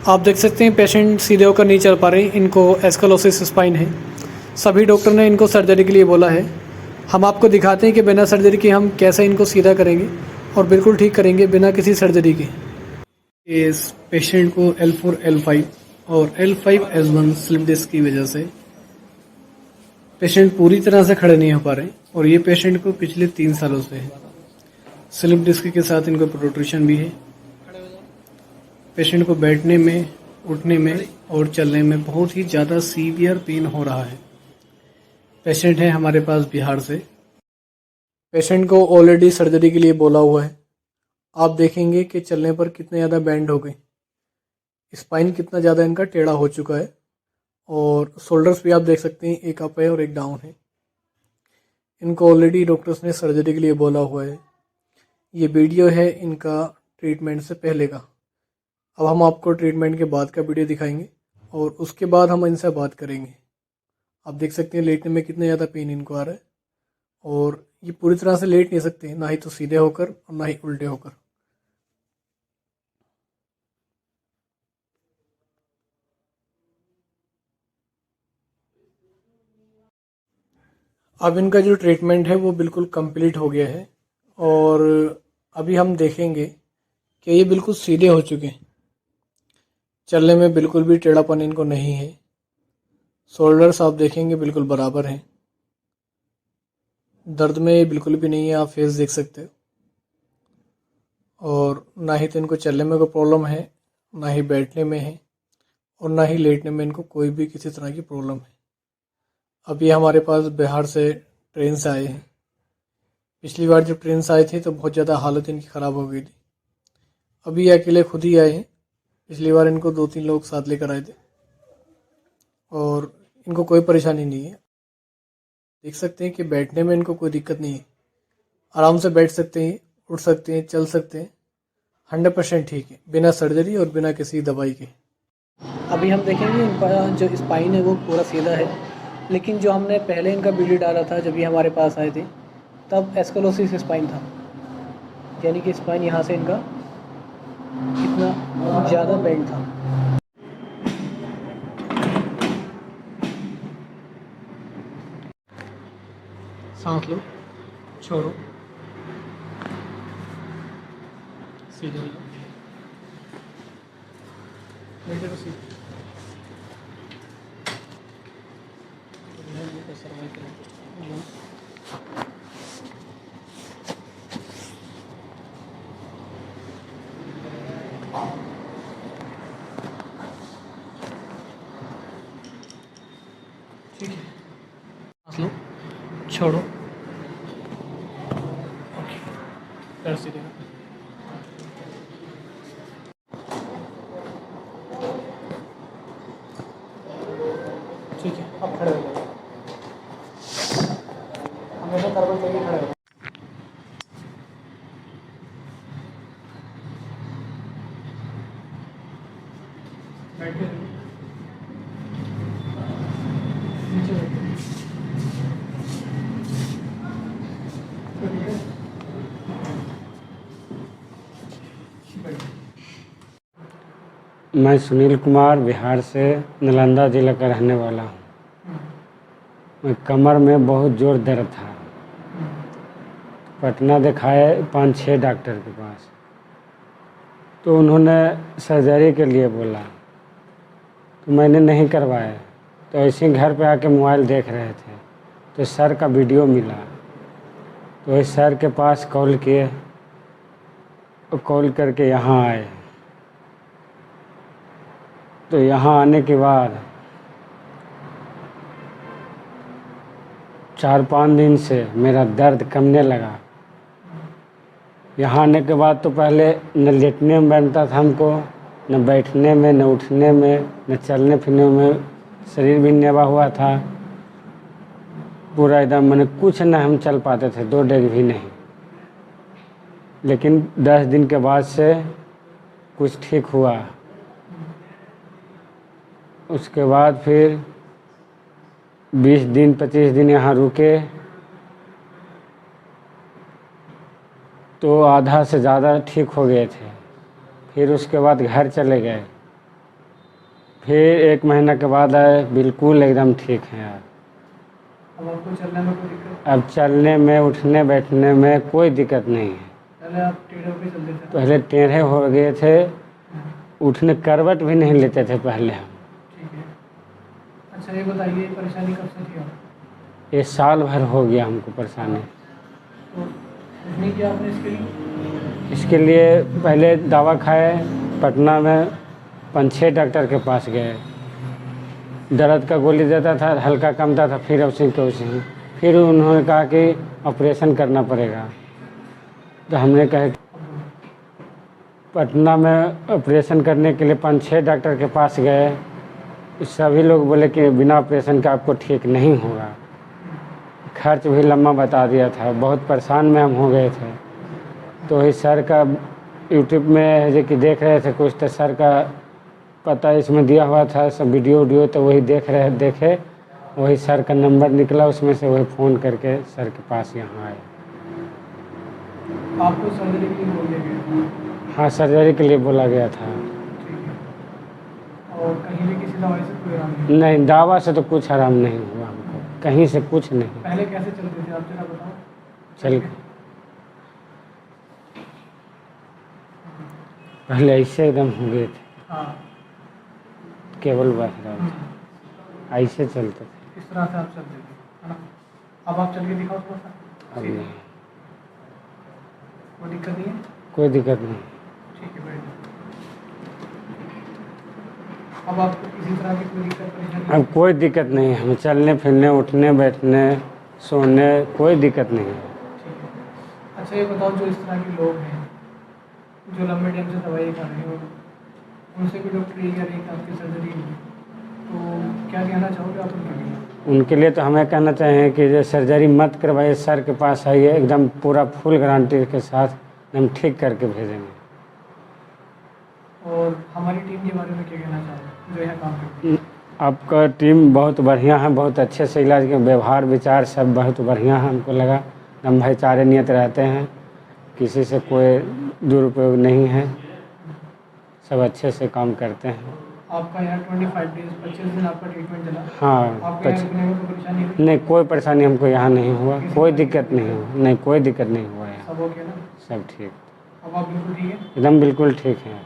आप देख सकते हैं पेशेंट सीधे होकर नहीं चल पा रहे, इनको एस्केलोसिस स्पाइन है। सभी डॉक्टर ने इनको सर्जरी के लिए बोला है। हम आपको दिखाते हैं कि बिना सर्जरी के हम कैसे इनको सीधा करेंगे और बिल्कुल ठीक करेंगे बिना किसी सर्जरी के। इस पेशेंट को L4 L5 और L5 S1 स्लिप डिस्क की वजह से पेशेंट पूरी तरह से खड़े नहीं हो पा रहे और ये पेशेंट को पिछले 3 सालों से है। स्लिप डिस्क के साथ इनको प्रोट्रूशन भी है। पेशेंट को बैठने में, उठने में और चलने में बहुत ही ज़्यादा सीवियर पेन हो रहा है। पेशेंट है हमारे पास बिहार से। पेशेंट को ऑलरेडी सर्जरी के लिए बोला हुआ है। आप देखेंगे कि चलने पर कितने ज़्यादा बैंड हो गए, स्पाइन कितना ज़्यादा इनका टेढ़ा हो चुका है और शोल्डर्स भी आप देख सकते हैं, एक अप है और एक डाउन है। इनको ऑलरेडी डॉक्टर्स ने सर्जरी के लिए बोला हुआ है। ये वीडियो है इनका ट्रीटमेंट से पहले का। अब हम आपको ट्रीटमेंट के बाद का वीडियो दिखाएंगे और उसके बाद हम इनसे बात करेंगे। आप देख सकते हैं लेटने में कितना ज़्यादा पेन इनको आ रहा है और ये पूरी तरह से लेट नहीं सकते, ना ही तो सीधे होकर और ना ही उल्टे होकर। अब इनका जो ट्रीटमेंट है वो बिल्कुल कंप्लीट हो गया है और अभी हम देखेंगे कि ये बिल्कुल सीधे हो चुके हैं। चलने में बिल्कुल भी टेढ़ापन इनको नहीं है। शोल्डर्स आप देखेंगे बिल्कुल बराबर हैं। दर्द में बिल्कुल भी नहीं है, आप फेस देख सकते हो। और ना ही तो इनको चलने में कोई प्रॉब्लम है, ना ही बैठने में है और ना ही लेटने में इनको कोई भी किसी तरह की प्रॉब्लम है। अब ये हमारे पास बिहार से ट्रेन से आए हैं। पिछली बार जब ट्रेन से आए थे तो बहुत ज़्यादा हालत इनकी ख़राब हो गई थी। अभी ये अकेले खुद ही आए हैं। पिछली बार इनको 2-3 लोग साथ लेकर आए थे और इनको कोई परेशानी नहीं है। देख सकते हैं कि बैठने में इनको कोई दिक्कत नहीं है, आराम से बैठ सकते हैं, उठ सकते हैं, चल सकते हैं। 100% ठीक है, बिना सर्जरी और बिना किसी दवाई के। अभी हम देखेंगे इनका जो स्पाइन है वो पूरा सीधा है, लेकिन जो हमने पहले इनका वीडियो डाला था जब ये हमारे पास आए थे तब एस्केलोसिस स्पाइन था, यानी कि स्पाइन यहाँ से इनका इतना ज़्यादा बेंड था। सांस लो, छोड़ो, सीधे हो जाओ, लेटे तो सीधे। ठीक है, सांस लो, छोड़ो, ओके, पैर सीधे करो। ठीक है, अब खड़े हो जाओ। हमेशा करवट लेके खड़े हो। बैठ के नीचे बैठो। मैं सुनील कुमार बिहार से नालंदा जिला का रहने वाला हूँ। मैं कमर में बहुत जोर दर्द था। पटना दिखाए 5-6 डॉक्टर के पास, तो उन्होंने सर्जरी के लिए बोला, तो मैंने नहीं करवाया। तो ऐसे ही घर पे आके मोबाइल देख रहे थे तो सर का वीडियो मिला, तो इस सर के पास कॉल किए, कॉल करके यहाँ आए। तो यहाँ आने के बाद 4-5 दिन से मेरा दर्द कमने लगा। यहाँ आने के बाद तो पहले न लेटने में बनता था हमको, न बैठने में, न उठने में, न चलने फिरने में। शरीर भी नेवा हुआ था पूरा एकदम, मैंने कुछ न हम चल पाते थे, 2 डेग भी नहीं। लेकिन 10 दिन के बाद से कुछ ठीक हुआ। उसके बाद फिर 20 दिन 25 दिन यहाँ रुके तो आधा से ज़्यादा ठीक हो गए थे। फिर उसके बाद घर चले गए। फिर 1 महीना के बाद आए, बिल्कुल एकदम ठीक हैं यार। अब आपको चलने में कोई दिक्कत? अब चलने में, उठने बैठने में कोई दिक्कत नहीं है। पहले आप टेढ़े होके चलते थे? पहले टेढ़े हो गए थे, उठने करवट भी नहीं लेते थे पहले हम। ठीक है। अच्छा ये बताइए, ये परेशानी कब से थी आपको? ये साल भर हो गया हमको परेशानी। तो कुछ नहीं किया आपने इसके लिए? इसके लिए पहले दवा खाए, पटना में 5-6 डॉक्टर के पास गए, दर्द का गोली देता था, हल्का कमता था, फिर उसी के उसी। फिर उन्होंने कहा कि ऑपरेशन करना पड़ेगा। तो हमने कहा पटना में ऑपरेशन करने के लिए 5-6 डॉक्टर के पास गए, सभी लोग बोले कि बिना ऑपरेशन का आपको ठीक नहीं होगा। खर्च भी लम्बा बता दिया था, बहुत परेशान में हम हो गए थे। तो वही सर का यूट्यूब में जो कि देख रहे थे कुछ, तो सर का पता इसमें दिया हुआ था सब वीडियो, तो वही देखे, वही सर का नंबर निकला उसमें से, वही फ़ोन करके सर के पास यहाँ आए। आपको सर्जरी के लिए बोल दिया गया? हाँ, सर्जरी के लिए बोला गया था। ठीक है। और कहीं भी किसी दवाई से कोई आराम नहीं? नहीं, दवा से तो कुछ आराम नहीं हुआ हमको, कहीं से कुछ नहीं। पहले कैसे चलते थे आप जरा बताओ? चल पहले ऐसे एकदम हो गए थे, हाँ। केवल बस रहा था, ऐसे चलते थे। इस तरह से आप चलते थे, है ना? अब आप चल के दिखाओ थोड़ा सा। अब ठीक है। नहीं, कोई दिक्कत नहीं है? कोई दिक्कत नहीं। ठीक है, बैठ। अब आपको किसी तरह की कोई दिक्कत परेशानी? अब कोई दिक्कत नहीं है, हमें चलने फिरने, उठने बैठने, सोने, कोई दिक्कत नहीं है। ठीक है। अच्छा ये बताओ, जो इस तरह के लोग हैं जो लंबे टाइम से दवाई खा रहे हो, उनसे कोई डॉक्टर ये कह रहे हैं कि आपकी सर्जरी हुई, तो क्या कहना चाहोगे आप उनके लिए? उनके लिए तो हमें कहना चाहिए कि जो सर्जरी मत करवाइए, सर के पास आइए, एकदम पूरा फुल गारंटी के साथ हम ठीक करके भेजेंगे। और हमारी टीम के बारे में क्या कहना चाहोगे जो यहाँ काम करती है? आपका टीम बहुत बढ़िया है, बहुत अच्छे से इलाज के व्यवहार विचार सब बहुत बढ़िया है, हमको लगा। हम भाईचारे नियत रहते हैं, किसी से कोई दुरुपयोग नहीं है, सब अच्छे से काम करते हैं। आपका यहाँ 25 डेज 25 दिन आपका ट्रीटमेंट चला? हाँ, आपको यहाँ रुकने में कोई परेशानी हुई? नहीं, कोई परेशानी हमको यहाँ नहीं हुआ, कोई दिक्कत नहीं हुआ, नहीं कोई दिक्कत नहीं हुआ है, सब ओके ना? सब ठीक। अब आप बिल्कुल ठीक है? एकदम बिल्कुल ठीक है।